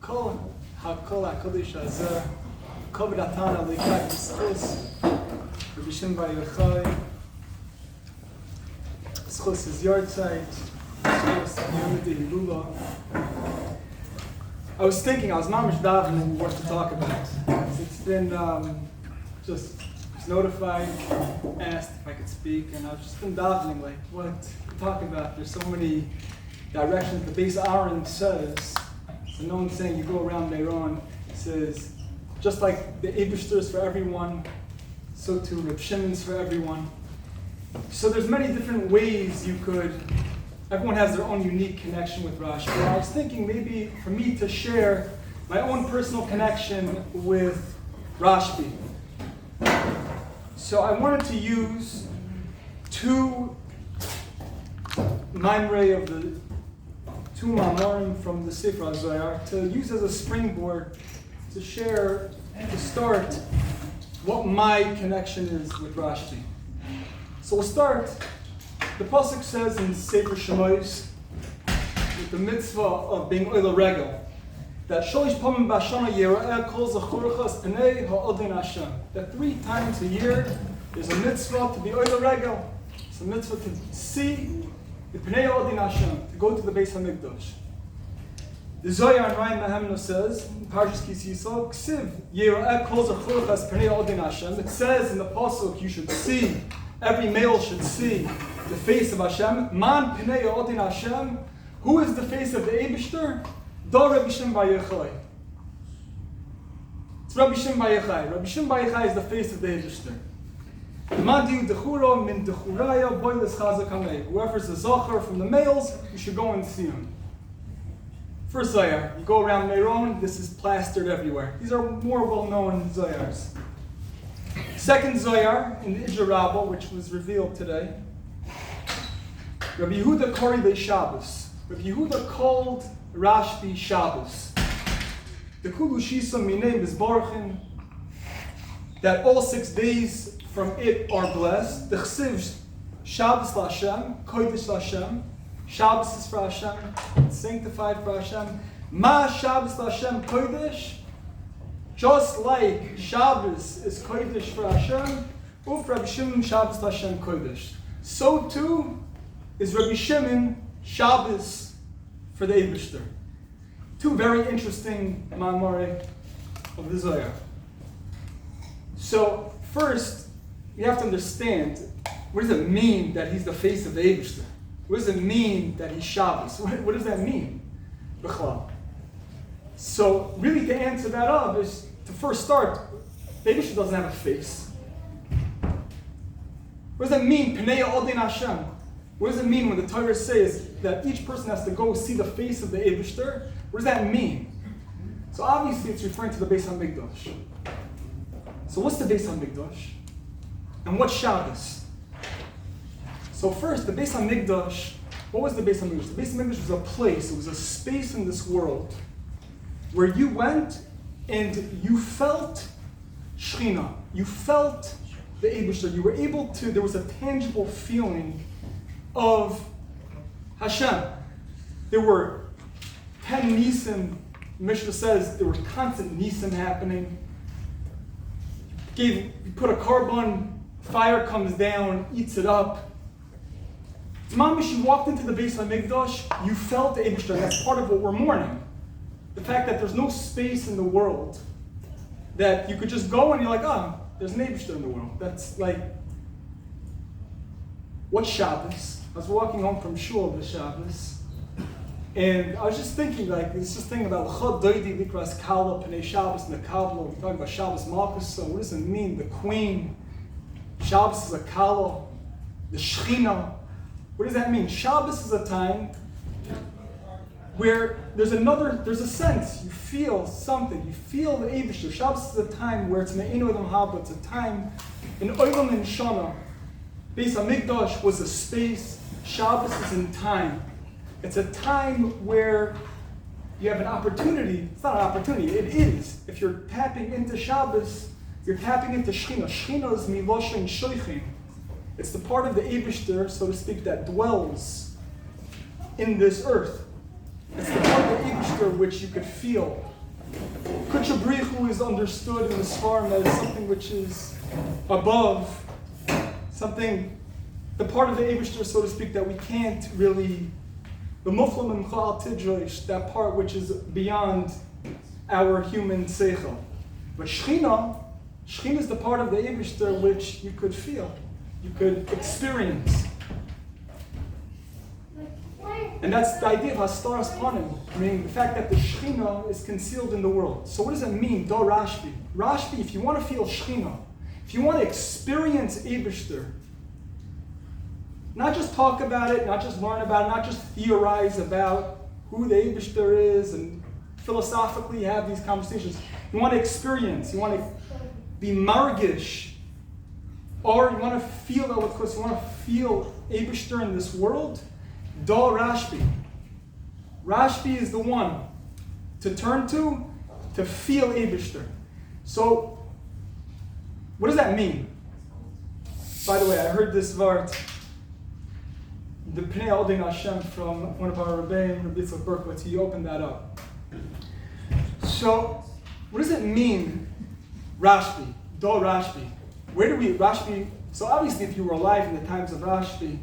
Kol HaKol HaKodesh Hazeh, Kol B'Natan Alikak Yischus, Rabbi Shimon bar Yochai, Yischus is Yochai, Yischus Yom Hilula. I was mamish davening what to talk about. It's been just notified, asked if I could speak, and I've just been davening like what to talk about. There's so many directions. The Beis Aaron says, it's a known saying, you go around Meiron, it says, just like the Eibishter is for everyone, so too Reb Shimon's for everyone. So there's many different ways you could, everyone has their own unique connection with Rashi. But I was thinking maybe for me to share my own personal connection with Rashbi. So I wanted to use two Maimrei of the two Ma'amarim from the Sefer HaZohar to use as a springboard to share and to start what my connection is with Rashi. So we'll start. The pasuk says in Sefer Shemos with the mitzvah of being oil regel that sholish pamim b'ashana yera'eh kol zachurachas pnei ha'odin Hashem. That 3 times a year there's a mitzvah to be oil regel. It's a mitzvah to see the pnei ha'odin Hashem, to go to the Beis HaMikdash. The Zohar and Ryan Mahemna says in Parshas Ki Sisa, Ksiv yera'eh kol zachurachas pnei ha'odin Hashem. It says in the pasuk you should see, every male should see the face of Hashem. Man pnei ha'odin Hashem. Who is the face of the Eibishter? Da Rabbi Shimon bar Yochai. It's Rabbi Shimon bar Yochai. Rabbi Shimon bar Yochai is the face of the Eibishter. Whoever's a Zachar from the males, you should go and see him. First Zohar, you go around Meiron, this is plastered everywhere. These are more well-known Zohars. Second Zohar, in the Ijra Rabbah, which was revealed today, Rabbi Yehuda Kori le Shabbos. Rabbi Yehuda called Rashbi Shabbos. The Kulu Shisa Minei Mizbarchin, that all 6 days from it are blessed. The Chsiv Shabbos Lashem, Kodesh Lashem. Shabbos is for Hashem, it's sanctified for Hashem. Ma Shabbos Lashem Kodesh. Just like Shabbos is Kodesh for Hashem, Uf Rabbi Shimon Shabbos Lashem Kodesh. So too is Rabbi Shimon Shabbos for the Eibishter. 2 very interesting ma'amari of the Zohar. So first, you have to understand, what does it mean that he's the face of the Eibishter? What does it mean that he's Shabbos? What does that mean? B'chlal. So really to answer that up is to first start, the Eibishter doesn't have a face. What does that mean? Pnei ha'odin Hashem. What does it mean when the Torah says that each person has to go see the face of the Eibishter? What does that mean? So obviously it's referring to the Beis HaMikdash. So what's the Beis HaMikdash? And what's Shabbos? So first, the Beis HaMikdash, what was the Beis HaMikdash? The Beis HaMikdash was a place, it was a space in this world where you went and you felt Shechina. You felt the Eibishter. You were able to, there was a tangible feeling of Hashem. There were 10 Nisim. Mishnah says there were constant Nisim happening. You put a carbon, fire comes down, eats it up. Mamish, you walked into the Beis HaMikdash, you felt the Eibishter. That's part of what we're mourning. The fact that there's no space in the world that you could just go and you're like, there's an Eibishter in the world. That's like, what's Shabbos? I was walking home from shul this Shabbos, and I was just thinking, this thing about l'chad doidi likras kala pnei Shabbos nekavlo. We're talking about Shabbos Malchus. So what does it mean? The queen. Shabbos is a kala. The Shechina. What does that mean? Shabbos is a time where there's a sense. You feel something. You feel the Eibishter. Shabbos is a time where it's me'inu olam haba. It's a time in olam and shana. Beis HaMikdash was a space. Shabbos is in time. It's a time where you have an opportunity. It's not an opportunity, it is. If you're tapping into Shabbos, you're tapping into Shechina. Shechina is miloshen shoichin. It's the part of the Eibishter, so to speak, that dwells in this earth. It's the part of the Eibishter which you could feel. Kudsha B'richu is understood in the Sfarim as something which is above, something, the part of the Eibishter, so to speak, that we can't really, the Muflam M'chal Tidrosh, that part which is beyond our human seichel. But Shechina is the part of the Eibishter which you could feel, you could experience. And that's the idea of Hastaras Panim, meaning the fact that the Shechina is concealed in the world. So what does it mean, Do Rashbi? Rashbi, if you want to feel Shechina, if you want to experience Eibishter, not just talk about it, not just learn about it, not just theorize about who the Eibishter is and philosophically have these conversations. You want to experience, you want to be margish, or you want to feel Elokus, you want to feel Eibishter in this world. Do Rashbi. Rashbi is the one to turn to feel Eibishter. So, what does that mean? By the way, I heard this vart, the Pnei Aldin Hashem, from one of our Rebbeim, Rabbi Yitzchak Berkowitz. He opened that up. So, what does it mean, Rashbi? Do Rashbi. Where do we, Rashbi, so obviously if you were alive in the times of Rashbi,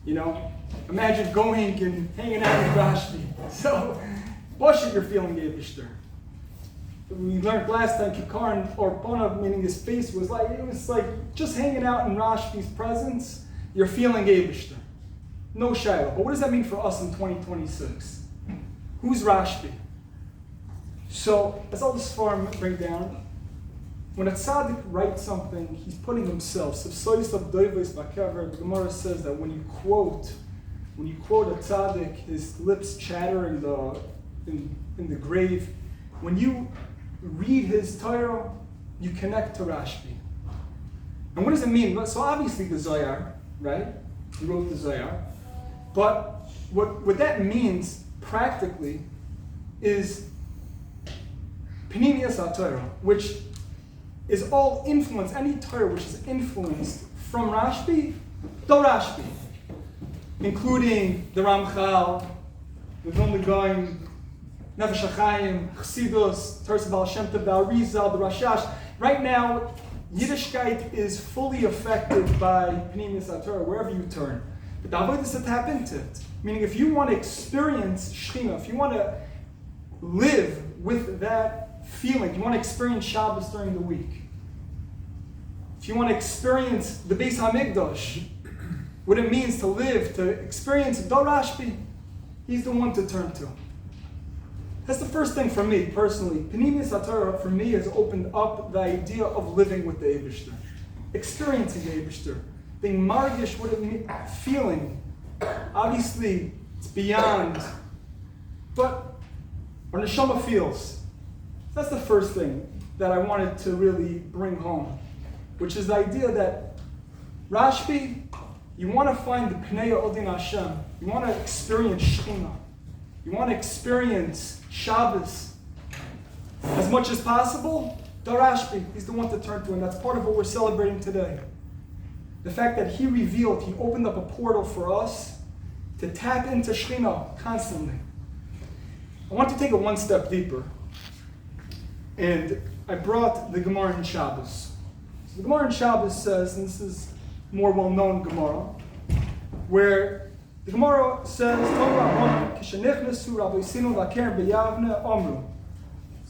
you know, imagine going and hanging out with Rashbi. So, Boshit, you're feeling Eibishter. We learned last time, Kikaran or Bonav, meaning his face was like, it was like just hanging out in Rashbi's presence, you're feeling Eibishter. No Shiloh. But what does that mean for us in 2026? Who's Rashbi? So, as all this form bring down, when a tzaddik writes something, he's putting himself. So, the Gemara says that when you quote a tzaddik, his lips chatter in the grave. When you read his Torah, you connect to Rashbi. And what does it mean? So obviously the Zohar, right? He wrote the Zohar. But what that means practically is Pnimiyas HaTorah, which is all influenced, any Torah which is influenced from Rashbi, Do Rashbi, including the Ramchal, the Vilna Gaon, Nefesh HaChaim, Chassidus, Torah Baal Shem Tov, the Arizal, the Rashash. Right now, Yiddishkeit is fully affected by Pnimiyas HaTorah wherever you turn. But the avodah is to tap into it. Meaning, if you want to experience Shechina, if you want to live with that feeling, you want to experience Shabbos during the week, if you want to experience the Beis HaMikdash, what it means to live, to experience Do Rashbi, he's the one to turn to. That's the first thing for me, personally. Pnimiyas HaTorah, for me, has opened up the idea of living with the Eibishter. Experiencing the Eibishter. Being margish, what it means, feeling. Obviously, it's beyond. But our neshama feels. That's the first thing that I wanted to really bring home. Which is the idea that Rashbi, you want to find the Pnei Odin Hashem. You want to experience Shechina. You want to experience Shabbos as much as possible. Do Rashbi, he's the one to turn to, and that's part of what we're celebrating today. The fact that he revealed, he opened up a portal for us to tap into Shechina constantly. I want to take it one step deeper. And I brought the Gemara in Shabbos. So the Gemara in Shabbos says, and this is more well-known Gemara, where the Gemara says,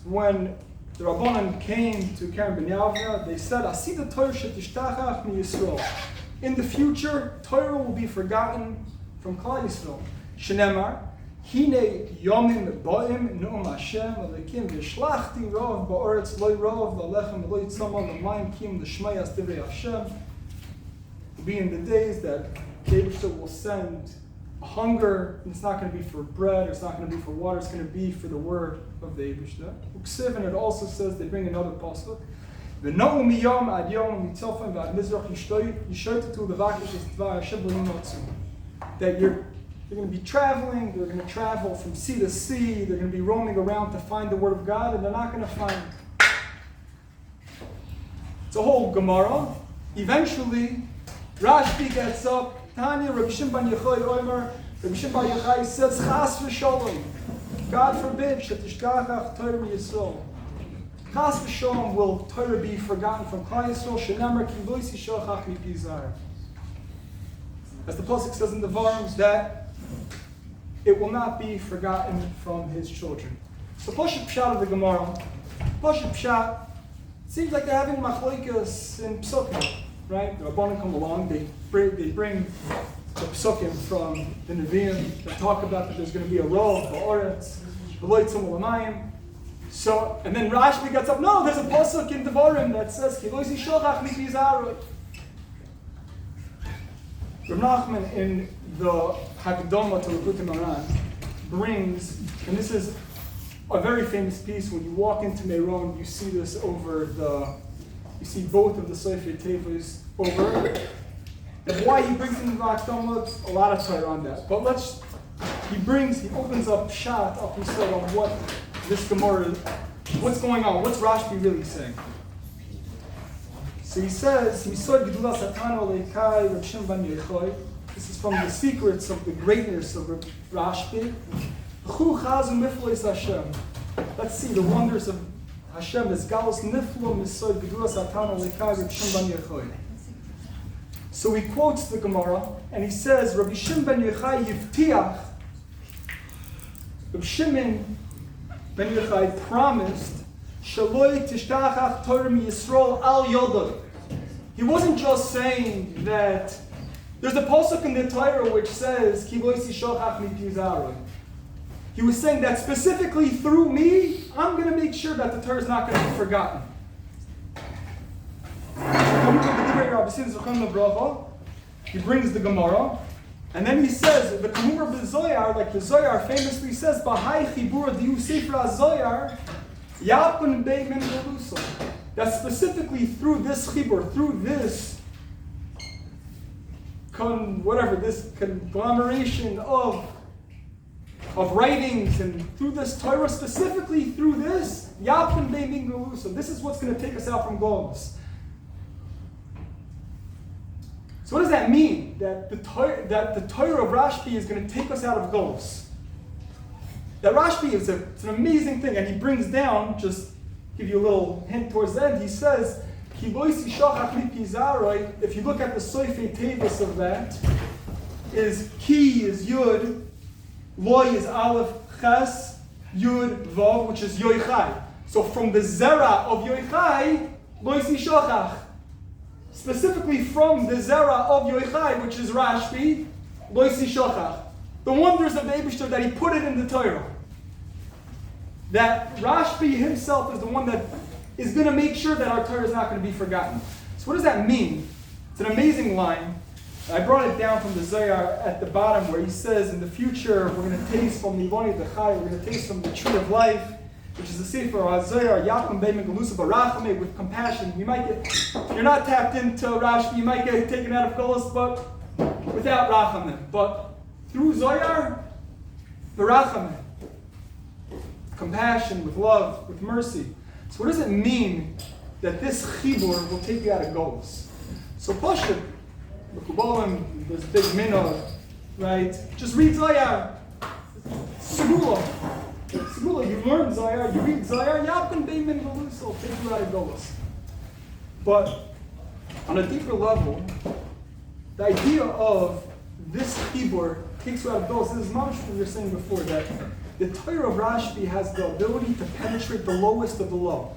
when the Rabbanan came to Keren Ben Yavne, they said, Asida Torah shetishtachach mi Yisrael. In the future, Torah will be forgotten from Klal Yisrael. Shenemar, Hine yomim ba'im nu'um Hashem alekim v'shlachti rov ba'oretz loy rov l'lechem loy tzama l'mayim kim l'shmayas divrei Hashem. Be in the days that Eibishter will send a hunger, and it's not going to be for bread, it's not going to be for water, it's going to be for the word of the Eibishter. And it also says, they bring another pasuk, V'no'u miyom ad yom mitzofim v'ad mizrach yishoytetu levakish es dvar Hashem b'limotzu. That you're going to be traveling, they're going to travel from sea to sea, they're going to be roaming around to find the word of God, and they're not going to find it. It's a whole Gemara. Eventually, Rashbi gets up, Tanya, Rabbi Shimon ben Yochai Omer, Rabbi Shimon bar Yochai says, Chas v'sholom, God forbid, shetishkachach Torah Yisrael. Chas v'sholom will Torah be forgotten from Klal Yisrael, shenemar ki lo yishochach mipi zar. As the Pasuk says in the Varms, that it will not be forgotten from his children. So Pasuk Pshat of the Gemara, Pasuk Pshat, seems like they're having machlokes in Pesachya, right? The Rabbanim come along, they bring the Pesukim from the Nevi'im that talk about that there's going to be a rov, ba'oretz, v'lo yitzum l'mayim. So, and then Rashi gets up, no, there's a Pasuk in Devarim that says, ki lo yishochach mipi zaroi. Rav Nachman in the Hakdama to Futterman brings, and this is a very famous piece. When you walk into Meron, you see this you see both of the Sefer Tevos over. And why he brings in the Hakdama, a lot of Torah on that. But he opens up Pshat, up said on what this Gemara is, what's going on, what's Rashi really saying. So he says, Misod Gedulas Hatano Leikai Rav Shimon ben Yochai. This is from the secrets of the greatness of Rashi. Chu Chazim Miflois Hashem. Let's see the wonders of Hashem. Is Galus Niflo Misod Gedulas Hatano Leikai Rav Shimon ben Yochai. So he quotes the Gemara and he says, Rabbi Shimon ben Yochai Yivtiach. Rabbi Shimon ben Yochai promised, Shaloi Tishtachach Torah Yisrael Al Yodai. He wasn't just saying that there's a pasuk in the Torah which says Ki lo yishochach mipi zaroi. He was saying that specifically through me, I'm going to make sure that the Torah is not going to be forgotten. He brings the Gemara, and then he says, the Kamur b'Zoyar, like the Zoyar famously says, Bahai chibura diu sifra Zoyar, yapun bei min geluso. That specifically through this chibur, through this this conglomeration of writings, and through this Torah, specifically through this, yapun bei min geluso. This is what's going to take us out from Golus. So what does that mean? That the Torah of Rashbi is going to take us out of Golus. That Rashbi is it's an amazing thing, and he brings down, just give you a little hint towards the end, he says, if you look at the Soifei Tevis of that, is Ki is Yud, Loy is Aleph, Ches, Yud, Vav, which is Yochai. So from the Zera of Yochai, Loy Shochach. Specifically from the Zera of Yochai, which is Rashbi, Loy Shochach. The wonders of the Eibishter that he put it in the Torah. That Rashbi himself is the one that is going to make sure that our Torah is not going to be forgotten. So what does that mean? It's an amazing line. I brought it down from the Zohar at the bottom where he says, in the future, we're going to taste from Nivoni Dechai, we're going to taste from the tree of life, which is the Sefer HaZohar, Yakum Beimen Galusa Barachame, with compassion. You might get, if you're not tapped into Rashi, you might get taken out of Golus, but without Rachamim. But through Zohar, Barachame. Compassion, with love, with mercy. So what does it mean that this chibur will take you out of Golus? So Pasha, the Kubalim, there's a big minhag, right? Just read Zohar. Segula. Segula, you learn Zohar, you read Zohar, Yapkan Beimin Galus will take you out of Golus. But on a deeper level, the idea of this chibur takes you out of Golus, this is much what we were saying before, that the Torah of Rashbi has the ability to penetrate the lowest of the low.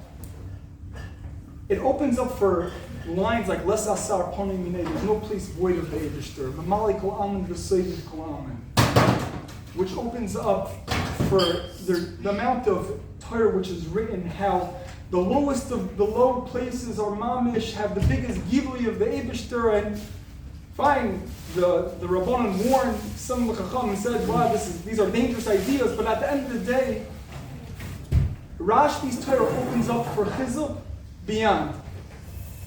It opens up for lines like Les Asar Poni Minei, there's no place void of the Eibishter, Mamali Kol Amen V'Seid Kol Amen, which opens up for the amount of Torah which is written, how the lowest of the low places are Mamish, have the biggest Givli of the Eibishter, and fine, the Rabbanan warned some of the Chacham and said, wow, these are dangerous ideas, but at the end of the day, Rashbi's Torah opens up for Chizuk beyond.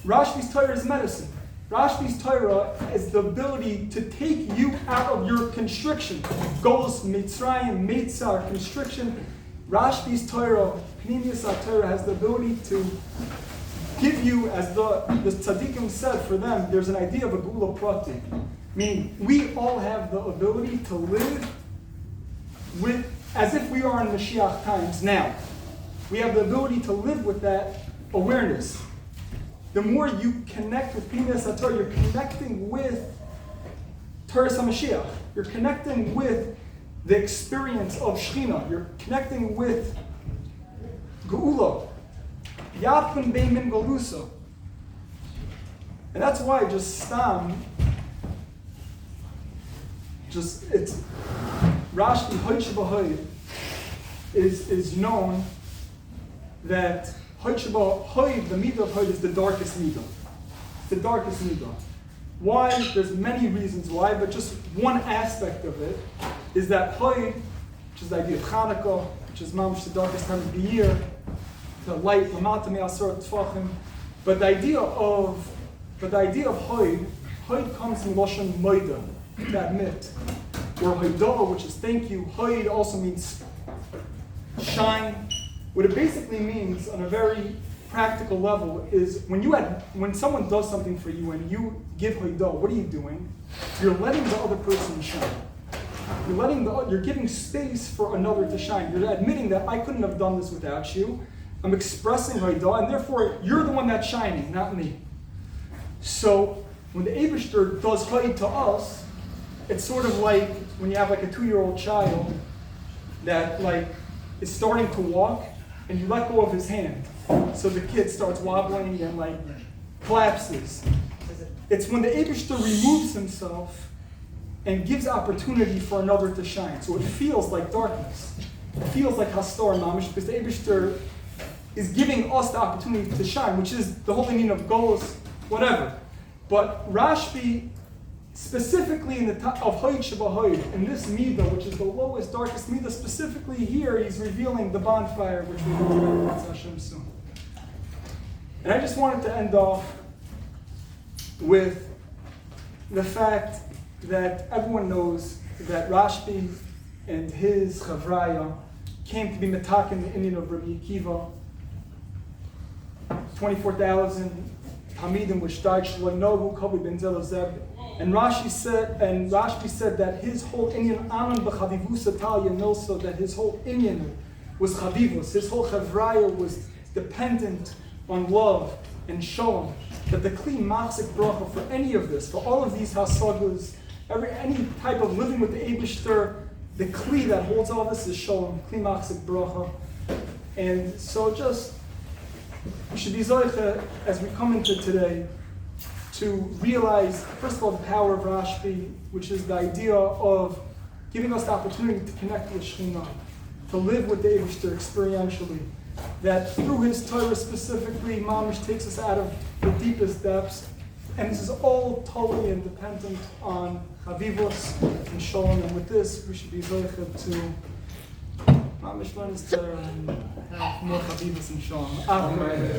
Rashbi's Torah is medicine. Rashbi's Torah is the ability to take you out of your constriction. Golus, Mitzrayim, Meitzar, constriction. Rashbi's Torah, Pnimius Torah, has the ability to give you, as the tzaddikim said for them, there's an idea of a gula prati. Meaning, we all have the ability to live with, as if we are in Mashiach times now. We have the ability to live with that awareness. The more you connect with Pnimius HaTorah, you're connecting with Torah HaMashiach. You're connecting with the experience of Shechina. You're connecting with Geula. Yapin Beimin Galusa. And that's why just Stam, it's Rashbi Hoy Sheba is known that Hoy Sheba Hoy, the midah of Hoy, is the darkest midah. It's the darkest midah. Why? There's many reasons why, but just one aspect of it is that Hoy, which is the idea of Chanukah, which is mamish the darkest time of the year, the light, Lamata Me'asor Tfachim. But the idea of Hoy comes from Lashon Moida, to admit, or Hoidah, which is thank you. Hoy also means shine. What it basically means, on a very practical level, is when someone does something for you and you give Hoidah, what are you doing? You're letting the other person shine. You're giving space for another to shine. You're admitting that I couldn't have done this without you. I'm expressing Hoidah, and therefore you're the one that's shining, not me. So when the Eibishter does Hoy to us, it's sort of like when you have like a 2-year-old child that like is starting to walk, and you let go of his hand. So the kid starts wobbling and like collapses. It's when the Eibishter removes himself and gives opportunity for another to shine. So it feels like darkness. It feels like Hastor Mamish, because the Eibishter is giving us the opportunity to shine, which is the whole meaning of goals, whatever. But Rashbi, specifically in the of Hoy Sheba Hoy, in this midah, which is the lowest, darkest midah, specifically here, he's revealing the bonfire, which we will do with Hashem soon. And I just wanted to end off with the fact that everyone knows that Rashbi and his Chavraya came to be metaken the Indian of Rabbi Akiva. 24,000 Hamidim which died Shalom Nogu Kabi Ben Zelazeb. And Rashbi said that his whole Inyan Anan b'Chavivusa Talia Milso, that his whole Inyan was Chavivus, his whole Chavraya was dependent on love and Shalom. That the Kli Machzik Bracha for any of this, for all of these Hasagas, any type of living with the Eibishter, the Kli that holds all this is Shalom, Kli Machzik Bracha. And so we should be Zoicha, as we come into today, to realize, first of all, the power of Rashbi, which is the idea of giving us the opportunity to connect with Shechina, to live with the Eibishter experientially, that through his Torah specifically, Mamish takes us out of the deepest depths, and this is all totally independent on Chavivos and Shalom, and with this, we should be Zoicha to Mamish learn his Torah and have more Chavivos and Shalom. Amen.